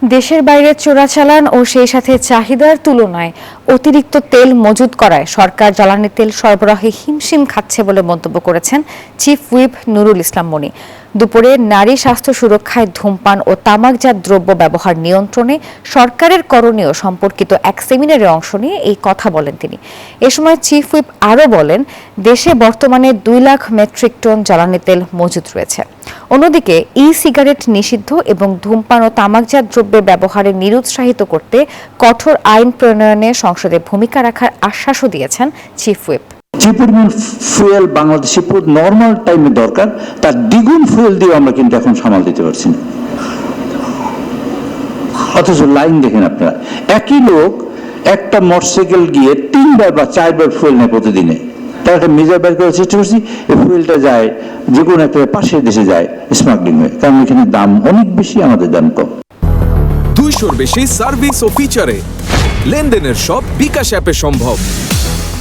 দেশের বাইরে চোরাচালান ও সেই সাথে চাহিদার তুলনায় অতিরিক্ত তেল মজুত করায় সরকার জ্বালানি তেল সরবরাহে হিমশিম খাচ্ছে বলে মন্তব্য করেছেন চিফ হুইপ নুরুল ইসলাম মনি। দুপুরে নারী স্বাস্থ্য সুরক্ষায় ধূমপান ও তামাকজাত দ্রব্য ব্যবহার নিয়ন্ত্রণে সরকারের করণীয় সম্পর্কিত এক সেমিনারে অংশ নিয়ে এই কথা বলেন তিনি। এ সময় চিফ হুইপ আরও বলেন, দেশে বর্তমানে 2 লাখ মেট্রিক টন জ্বালানি তেল মজুত রয়েছে। অন্যদিকে সিগারেট নিষিদ্ধ এবং ধূমপান ও তামাকজাত দ্রব্যের ব্যবহারে নিরুৎসাহিত করতে কঠোর আইন প্রণয়নে সংসদে ভূমিকা রাখার আশ্বাসও দিয়েছেন চিফ হুইপ। যে পরিমাণ ফুয়েল বাংলাদেশে নর্মাল টাইমে দরকার, তার দ্বিগুণ ফুয়েল দিয়ে আমরা কিন্তু এখন সামাল দিতে পারছি না। অথচ লাইন দেখেন আপনারা, একই লোক একটা মোটরসাইকেল গিয়ে 3 বার বা 4 বার ফুয়েল নেয় প্রতিদিনে। তার একটা মেজার বের করার চেষ্টা করছি, এই ফুয়েলটা যায় যে কোনো একটা পাশের দেশে যায় স্মাগলিং হয়ে, কারণ এখানে দাম অনেক বেশি, আমাদের দাম কম। 200-র বেশি সার্ভিস ও ফিচারে লেনদেনের সব বিকাশ অ্যাপে সম্ভব।